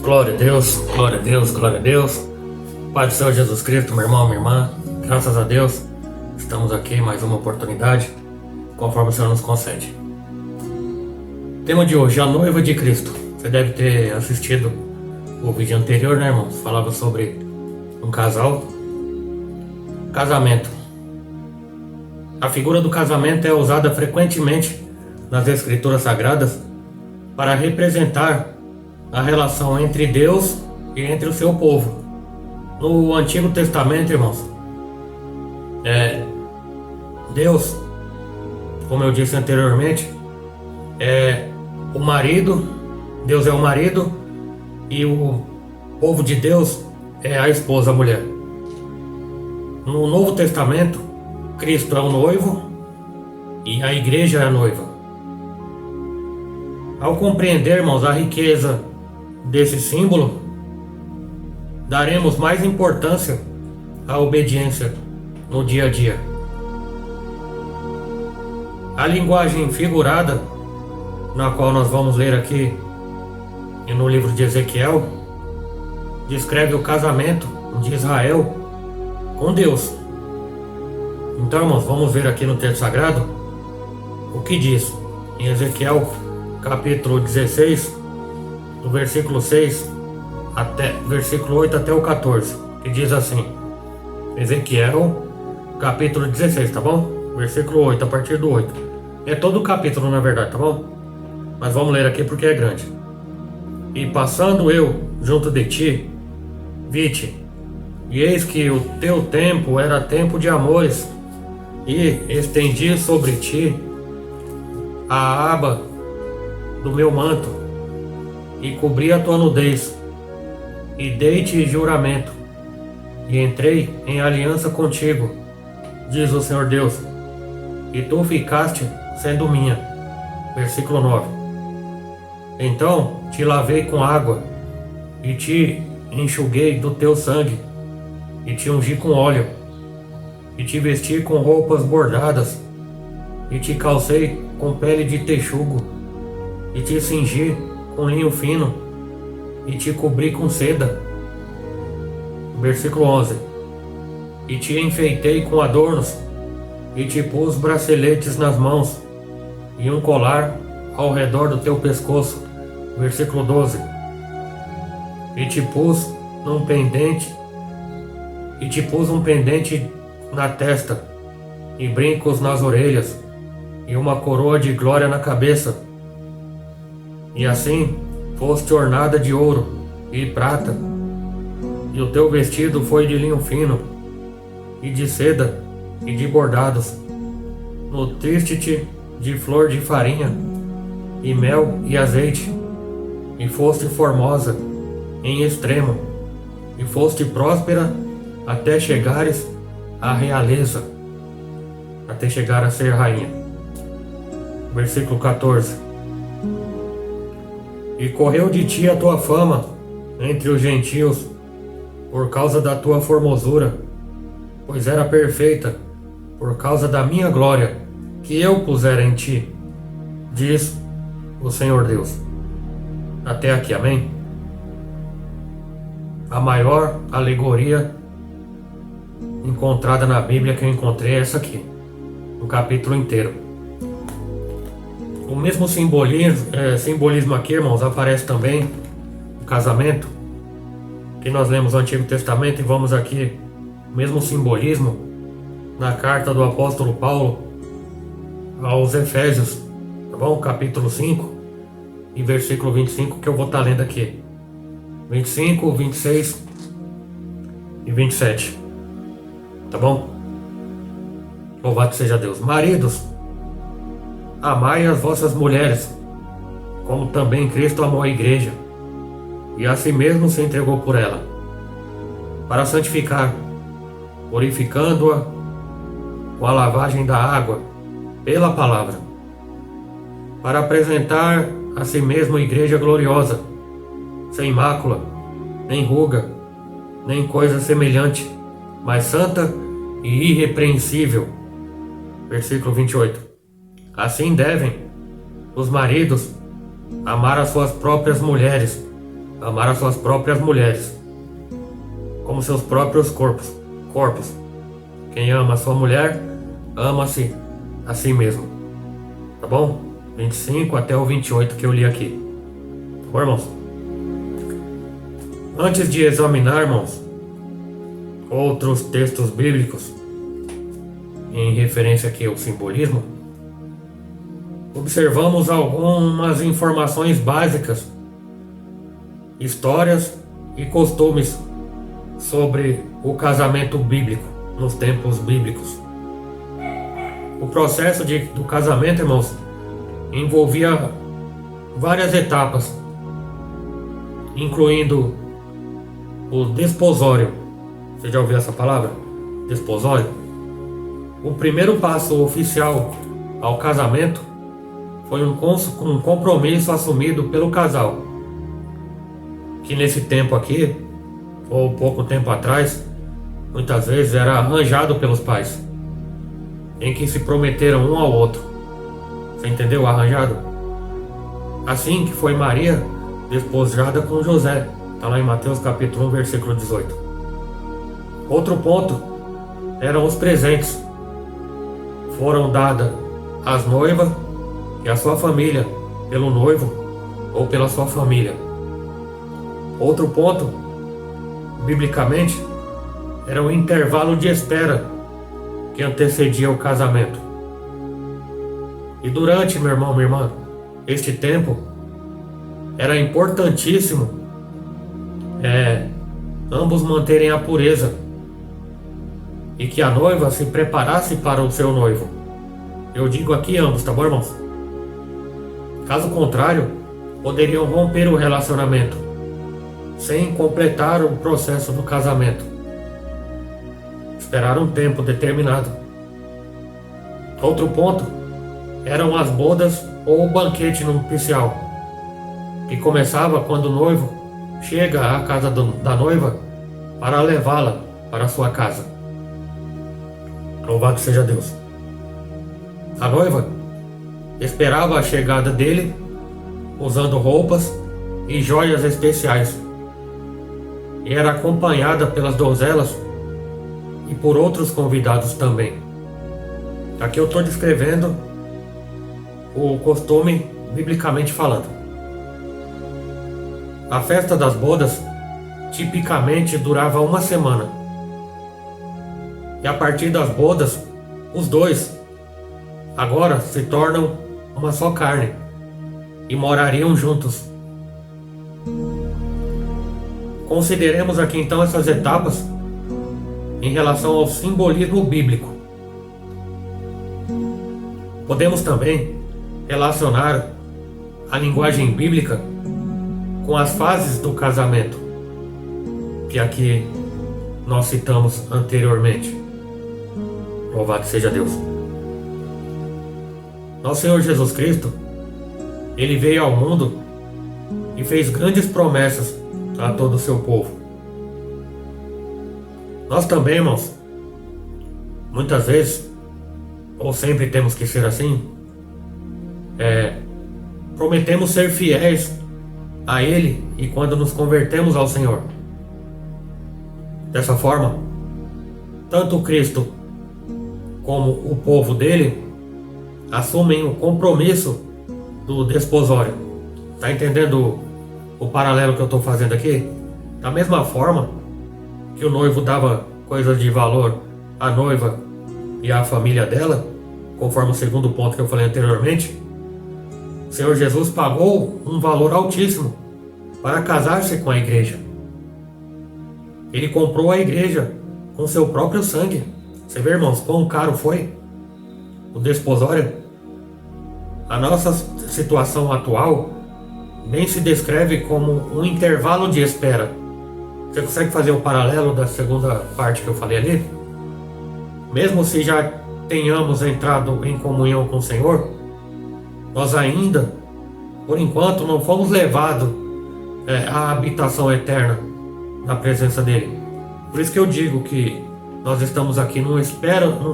Glória a Deus, glória a Deus, glória a Deus. Pai do Senhor Jesus Cristo, meu irmão, minha irmã, graças a Deus, estamos aqui em mais uma oportunidade, conforme o Senhor nos concede. Tema de hoje, a noiva de Cristo. Você deve ter assistido o vídeo anterior, né, irmãos? Falava sobre um casal. Casamento. A figura do casamento é usada frequentemente nas Escrituras Sagradas para representar a relação entre Deus e entre o seu povo. No Antigo Testamento, irmãos, Deus, como eu disse anteriormente, é o marido, Deus é o marido e o povo de Deus é a esposa, a mulher. No Novo Testamento, Cristo é o noivo e a igreja é a noiva. Ao compreender, irmãos, a riqueza desse símbolo, daremos mais importância à obediência no dia a dia. A linguagem figurada, na qual nós vamos ler aqui e no livro de Ezequiel, descreve o casamento de Israel com Deus. Então, irmãos, vamos ver aqui no texto sagrado o que diz em Ezequiel capítulo 16, do versículo 6 até versículo 8 até o 14, que diz assim: Ezequiel capítulo 16, tá bom? Versículo 8, a partir do 8. É todo o capítulo, na verdade, tá bom? Mas vamos ler aqui porque é grande. E passando eu junto de ti, vi-te, e eis que o teu tempo era tempo de amores, e estendi sobre ti a aba do meu manto, e cobri a tua nudez, e dei-te juramento, e entrei em aliança contigo, diz o Senhor Deus, e tu ficaste sendo minha. Versículo 9. Então te lavei com água, e te enxuguei do teu sangue, e te ungi com óleo, e te vesti com roupas bordadas, e te calcei com pele de texugo, e te cingi com linho fino, e te cobri com seda. Versículo 11. E te enfeitei com adornos, e te pus braceletes nas mãos, e um colar ao redor do teu pescoço. Versículo 12. E te pus um pendente na testa, e brincos nas orelhas, e uma coroa de glória na cabeça. E assim foste ornada de ouro e prata, e o teu vestido foi de linho fino, e de seda, e de bordados. Nutriste-te de flor de farinha, e mel e azeite, e foste formosa em extremo, e foste próspera até chegares à realeza, até chegar a ser rainha. Versículo 14. E correu de ti a tua fama entre os gentios, por causa da tua formosura, pois era perfeita, por causa da minha glória, que eu pusera em ti, diz o Senhor Deus. Até aqui, amém? A maior alegoria encontrada na Bíblia que eu encontrei é essa aqui, o capítulo inteiro. O mesmo simbolismo aqui, irmãos, aparece também no casamento, que nós lemos no Antigo Testamento, e vamos aqui, o mesmo simbolismo na carta do apóstolo Paulo aos Efésios, tá bom? Capítulo 5 e versículo 25, que eu vou estar lendo aqui. 25, 26 e 27, tá bom? Louvado seja Deus. Maridos, amai as vossas mulheres, como também Cristo amou a igreja, e a si mesmo se entregou por ela, para santificar, purificando-a com a lavagem da água pela palavra, para apresentar a si mesmo igreja gloriosa, sem mácula, nem ruga, nem coisa semelhante, mas santa e irrepreensível. versículo 28. Assim devem os maridos amar as suas próprias mulheres, como seus próprios corpos. Quem ama a sua mulher, ama-se a si mesmo. Tá bom? 25 até o 28 que eu li aqui. Tá bom, irmãos? Antes de examinarmos outros textos bíblicos em referência aqui ao simbolismo, observamos algumas informações básicas, histórias e costumes sobre o casamento bíblico, nos tempos bíblicos. O processo do casamento, irmãos, envolvia várias etapas, incluindo o desposório. Você já ouviu essa palavra? Desposório? O primeiro passo oficial ao casamento foi um compromisso assumido pelo casal, que nesse tempo aqui, ou pouco tempo atrás, muitas vezes era arranjado pelos pais, em que se prometeram um ao outro. Você entendeu? Arranjado. Assim que foi Maria despojada com José. Está lá em Mateus capítulo 1, versículo 18. Outro ponto eram os presentes. Foram dadas às noivas e à sua família, pelo noivo ou pela sua família. Outro ponto, biblicamente, era o intervalo de espera que antecedia o casamento. E durante, meu irmão, minha irmã, este tempo, era importantíssimo ambos manterem a pureza e que a noiva se preparasse para o seu noivo. Eu digo aqui ambos, tá bom, irmãos? Caso contrário, poderiam romper o relacionamento sem completar o processo do casamento. Esperar um tempo determinado. Outro ponto eram as bodas ou o banquete nupcial, que começava quando o noivo chega à casa da noiva para levá-la para sua casa. Louvado seja Deus. A noiva esperava a chegada dele usando roupas e joias especiais, e era acompanhada pelas donzelas e por outros convidados também. Aqui eu estou descrevendo o costume biblicamente falando. A festa das bodas tipicamente durava uma semana. E a partir das bodas, os dois agora se tornam uma só carne e morariam juntos. Consideremos aqui então essas etapas em relação ao simbolismo bíblico. Podemos também relacionar a linguagem bíblica com as fases do casamento, que aqui nós citamos anteriormente. Louvado seja Deus. Nosso Senhor Jesus Cristo, Ele veio ao mundo e fez grandes promessas a todo o seu povo. Nós também, irmãos, muitas vezes, ou sempre temos que ser assim, prometemos ser fiéis a Ele e quando nos convertemos ao Senhor. Dessa forma, tanto Cristo como o povo dele assumem o compromisso do desposório. Está entendendo o paralelo que eu estou fazendo aqui? Da mesma forma que o noivo dava coisas de valor à noiva e à família dela, conforme o segundo ponto que eu falei anteriormente, o Senhor Jesus pagou um valor altíssimo para casar-se com a igreja. Ele comprou a igreja com seu próprio sangue. Você vê, irmãos, quão caro foi o desposório? A nossa situação atual bem se descreve como um intervalo de espera. Você consegue fazer o paralelo da segunda parte que eu falei ali? Mesmo se já tenhamos entrado em comunhão com o Senhor, nós ainda, por enquanto, não fomos levados à habitação eterna na presença dele. Por isso que eu digo que nós estamos aqui num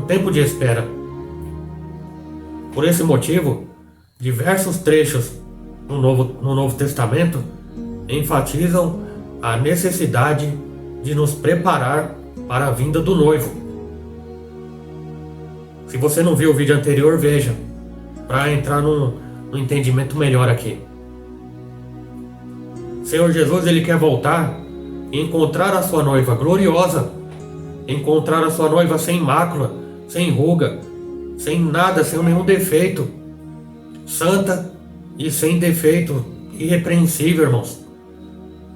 tempo de espera. por esse motivo, diversos trechos no Novo Testamento enfatizam a necessidade de nos preparar para a vinda do noivo. Se você não viu o vídeo anterior, veja, para entrar no entendimento melhor aqui. Senhor Jesus, Ele quer voltar e encontrar a sua noiva gloriosa, encontrar a sua noiva sem mácula, sem ruga, sem nada, sem nenhum defeito, santa e sem defeito, irrepreensível, irmãos,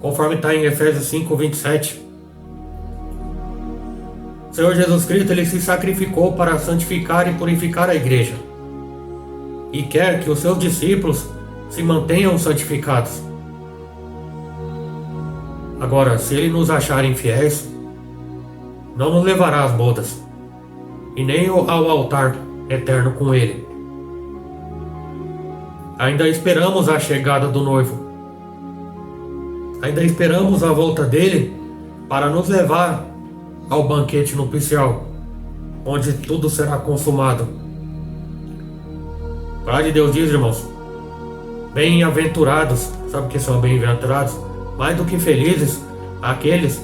conforme está em Efésios 5:27. O Senhor Jesus Cristo, Ele se sacrificou para santificar e purificar a igreja, e quer que os seus discípulos se mantenham santificados. Agora, se Ele nos achar infiéis, não nos levará às bodas, e nem ao altar eterno com Ele. Ainda esperamos a chegada do noivo. Ainda esperamos a volta dele para nos levar ao banquete nupcial, onde tudo será consumado. A palavra de Deus diz, irmãos, bem-aventurados, sabe o que são bem-aventurados? Mais do que felizes, aqueles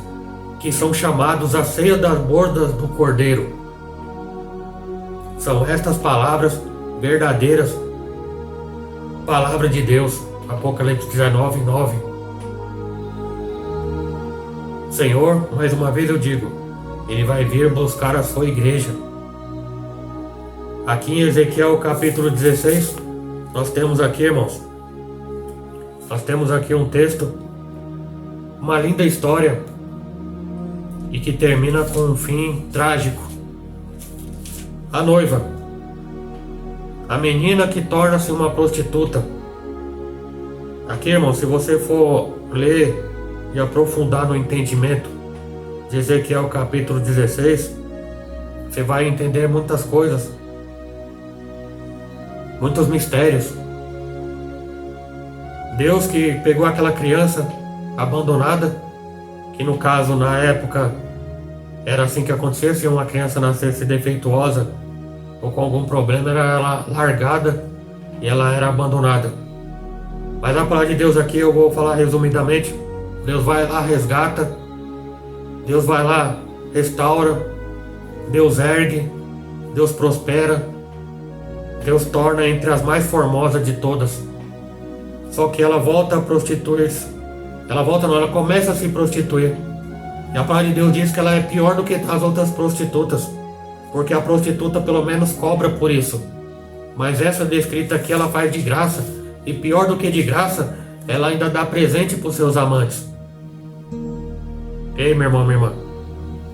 que são chamados à ceia das bodas do Cordeiro. São estas palavras verdadeiras, palavra de Deus, Apocalipse 19:9. Senhor, mais uma vez eu digo, Ele vai vir buscar a sua igreja. Aqui em Ezequiel capítulo 16, nós temos aqui, irmãos, nós temos aqui um texto, uma linda história, e que termina com um fim trágico. A noiva, a menina que torna-se uma prostituta. Aqui, irmão, se você for ler e aprofundar no entendimento de Ezequiel capítulo 16, você vai entender muitas coisas, muitos mistérios. Deus que pegou aquela criança abandonada, que no caso, na época, era assim que acontecia, se uma criança nascesse defeituosa ou com algum problema, era ela largada e ela era abandonada. Mas a palavra de Deus aqui, eu vou falar resumidamente, Deus vai lá, resgata, Deus vai lá, restaura, Deus ergue, Deus prospera, Deus torna entre as mais formosas de todas. Só que ela volta a prostituir-se. Ela começa a se prostituir. E a palavra de Deus diz que ela é pior do que as outras prostitutas, porque a prostituta pelo menos cobra por isso. Mas essa descrita aqui ela faz de graça, e pior do que de graça, ela ainda dá presente para os seus amantes. Ei, meu irmão, minha irmã,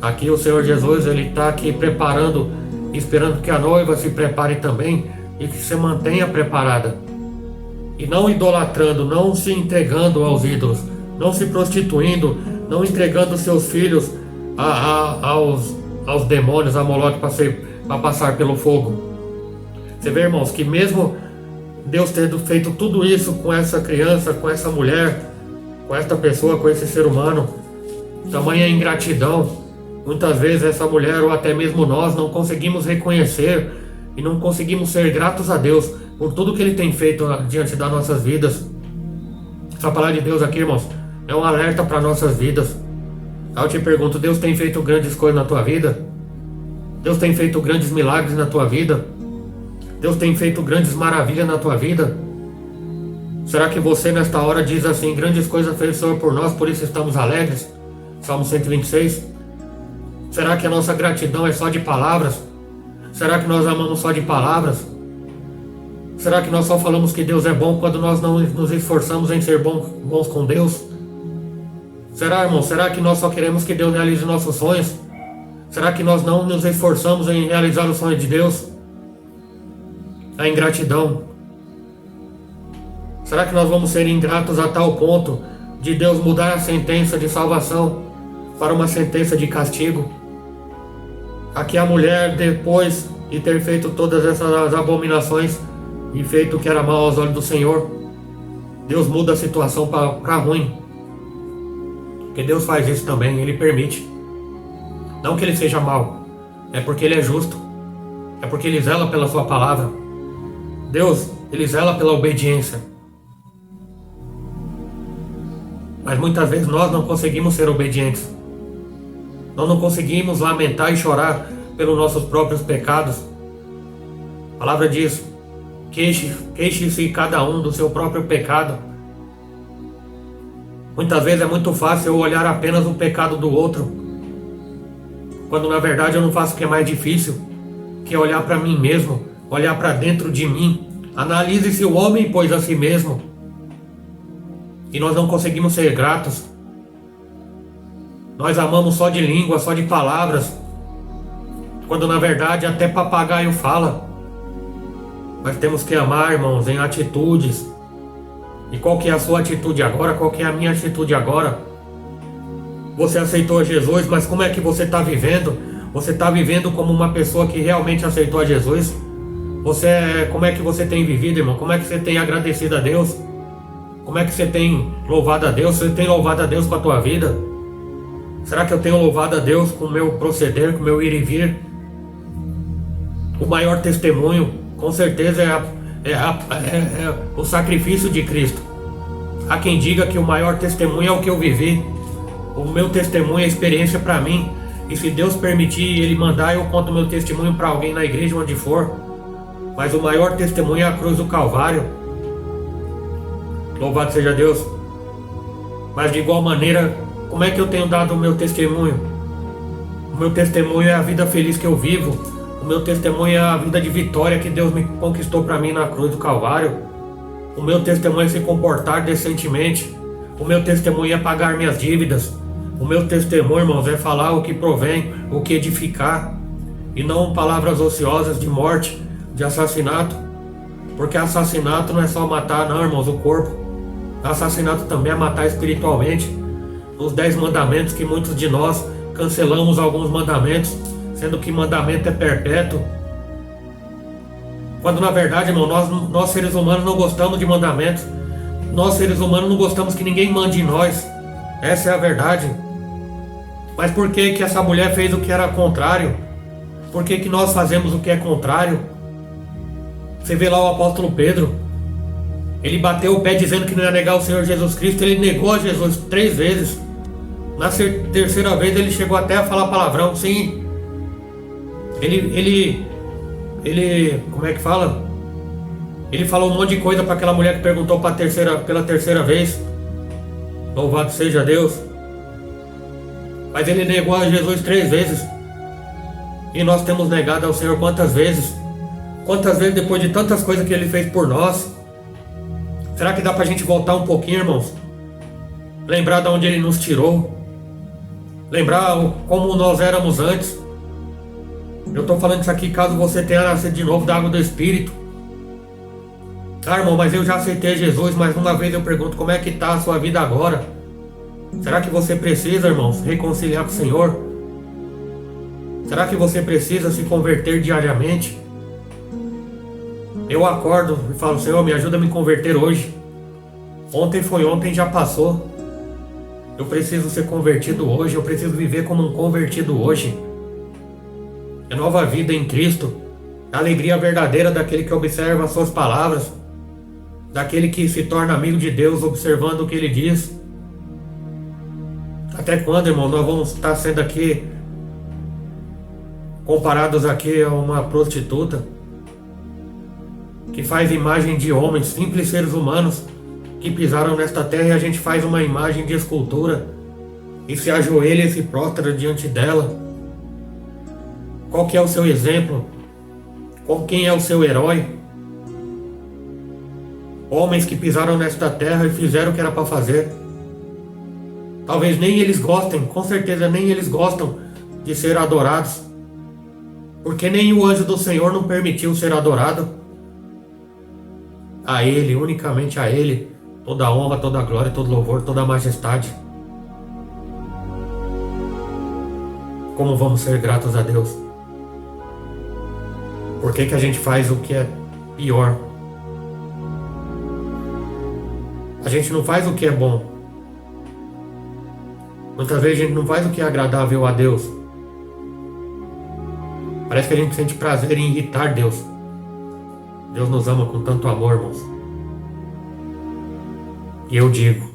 aqui o Senhor Jesus, Ele está aqui preparando, esperando que a noiva se prepare também e que se mantenha preparada. E não idolatrando, não se entregando aos ídolos, não se prostituindo, não entregando seus filhos aos demônios, a Moloque, para passar pelo fogo. Você vê, irmãos, que mesmo Deus tendo feito tudo isso com essa criança, com essa mulher, com essa pessoa, com esse ser humano, tamanha ingratidão, muitas vezes essa mulher ou até mesmo nós não conseguimos reconhecer e não conseguimos ser gratos a Deus por tudo que Ele tem feito diante das nossas vidas. Essa palavra de Deus aqui, irmãos, é um alerta para nossas vidas. Eu te pergunto, Deus tem feito grandes coisas na tua vida? Deus tem feito grandes milagres na tua vida? Deus tem feito grandes maravilhas na tua vida? Será que você nesta hora diz assim, grandes coisas fez o Senhor por nós, por isso estamos alegres? Salmo 126. Será que a nossa gratidão é só de palavras? Será que nós amamos só de palavras? Será que nós só falamos que Deus é bom quando nós não nos esforçamos em ser bons com Deus? Será, irmão? Será que nós só queremos que Deus realize nossos sonhos? Será que nós não nos esforçamos em realizar o sonho de Deus? A ingratidão. Será que nós vamos ser ingratos a tal ponto de Deus mudar a sentença de salvação para uma sentença de castigo? Aqui a mulher, depois de ter feito todas essas abominações e feito o que era mal aos olhos do Senhor, Deus muda a situação para ruim. Porque Deus faz isso também, Ele permite. Não que Ele seja mau, é porque Ele é justo, é porque Ele zela pela sua palavra. Deus, Ele zela pela obediência. Mas muitas vezes nós não conseguimos ser obedientes. Nós não conseguimos lamentar e chorar pelos nossos próprios pecados. A palavra diz: queixe-se cada um do seu próprio pecado. Muitas vezes é muito fácil eu olhar apenas o pecado do outro, quando na verdade eu não faço o que é mais difícil, que é olhar para mim mesmo, olhar para dentro de mim. Analise-se o homem, pois, a si mesmo. E nós não conseguimos ser gratos. Nós amamos só de língua, só de palavras, quando na verdade até papagaio fala. Nós temos que amar, irmãos, em atitudes. E qual que é a sua atitude agora? Qual que é a minha atitude agora? Você aceitou Jesus, mas como é que você está vivendo? Você está vivendo como uma pessoa que realmente aceitou a Jesus? Como é que você tem vivido, irmão? Como é que você tem agradecido a Deus? Como é que você tem louvado a Deus? Você tem louvado a Deus com a tua vida? Será que eu tenho louvado a Deus com o meu proceder, com o meu ir e vir? O maior testemunho, com certeza, é o sacrifício de Cristo. Há quem diga que o maior testemunho é o que eu vivi. O meu testemunho é experiência para mim. E se Deus permitir, Ele mandar, eu conto meu testemunho para alguém na igreja, onde for. Mas o maior testemunho é a cruz do Calvário. Louvado seja Deus. Mas de igual maneira, como é que eu tenho dado o meu testemunho? O meu testemunho é a vida feliz que eu vivo. O meu testemunho é a vida de vitória que Deus me conquistou para mim na cruz do Calvário. O meu testemunho é se comportar decentemente. O meu testemunho é pagar minhas dívidas. O meu testemunho, irmãos, é falar o que provém, o que edificar. E não palavras ociosas de morte, de assassinato. Porque assassinato não é só matar, não, irmãos, o corpo. Assassinato também é matar espiritualmente. Os 10 mandamentos, que muitos de nós cancelamos alguns mandamentos, sendo que mandamento é perpétuo. Quando na verdade, irmão, nós seres humanos não gostamos de mandamentos. Nós seres humanos não gostamos que ninguém mande em nós. Essa é a verdade. Mas por que essa mulher fez o que era contrário? Por que nós fazemos o que é contrário? Você vê lá o apóstolo Pedro. Ele bateu o pé dizendo que não ia negar o Senhor Jesus Cristo. Ele negou a Jesus 3 vezes. Na terceira vez ele chegou até a falar palavrão. Sim. Ele como é que fala? Ele falou um monte de coisa para aquela mulher que perguntou pela terceira vez. Louvado seja Deus. Mas ele negou a Jesus 3 vezes. E nós temos negado ao Senhor quantas vezes? Quantas vezes depois de tantas coisas que Ele fez por nós? Será que dá pra gente voltar um pouquinho, irmãos? Lembrar de onde Ele nos tirou. Lembrar como nós éramos antes. Eu estou falando isso aqui caso você tenha nascido de novo da água do Espírito. Ah, irmão, mas eu já aceitei Jesus. Mais uma vez eu pergunto, como é que está a sua vida agora? Será que você precisa, irmãos, reconciliar com o Senhor? Será que você precisa se converter diariamente? Eu acordo e falo, Senhor, me ajuda a me converter hoje. Ontem foi ontem, já passou. Eu preciso ser convertido hoje. Eu preciso viver como um convertido hoje. É nova vida em Cristo. A alegria verdadeira daquele que observa as suas palavras. Daquele que se torna amigo de Deus observando o que Ele diz. Até quando, irmão, nós vamos estar sendo aqui comparados aqui a uma prostituta que faz imagem de homens, simples seres humanos que pisaram nesta terra, e a gente faz uma imagem de escultura e se ajoelha e se prostra diante dela. Qual que é o seu exemplo? Quem é o seu herói? Homens que pisaram nesta terra e fizeram o que era para fazer. Talvez nem eles gostem, com certeza nem eles gostam de ser adorados, porque nem o anjo do Senhor não permitiu ser adorado. A Ele, unicamente a Ele, toda a honra, toda a glória, todo louvor, toda a majestade. Como vamos ser gratos a Deus? Por que a gente faz o que é pior? A gente não faz o que é bom. Muitas vezes a gente não faz o que é agradável a Deus. Parece que a gente sente prazer em irritar Deus. Deus nos ama com tanto amor, irmãos. E eu digo,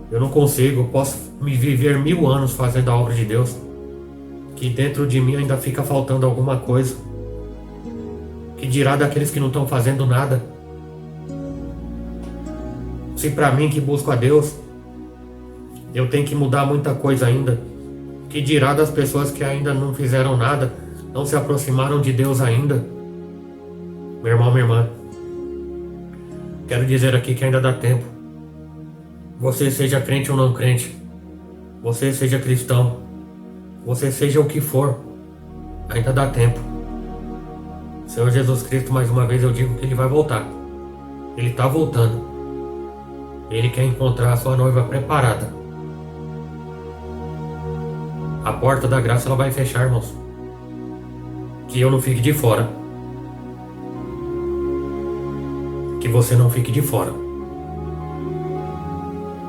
eu não consigo, eu posso me viver 1000 anos fazendo a obra de Deus, que dentro de mim ainda fica faltando alguma coisa. Que dirá daqueles que não estão fazendo nada? Se para mim que busco a Deus, eu tenho que mudar muita coisa ainda. Que dirá das pessoas que ainda não fizeram nada, não se aproximaram de Deus ainda? Meu irmão, minha irmã, quero dizer aqui que ainda dá tempo. Você seja crente ou não crente, você seja cristão, você seja o que for, ainda dá tempo. Senhor Jesus Cristo, mais uma vez eu digo que Ele vai voltar. Ele está voltando. Ele quer encontrar a sua noiva preparada. A porta da graça ela vai fechar, irmãos. Que eu não fique de fora. Que você não fique de fora.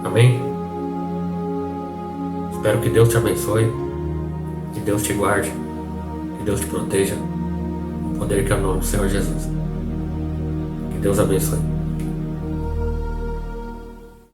Amém? Espero que Deus te abençoe. Que Deus te guarde. Que Deus te proteja. No poder que é o nome do Senhor Jesus. Que Deus abençoe.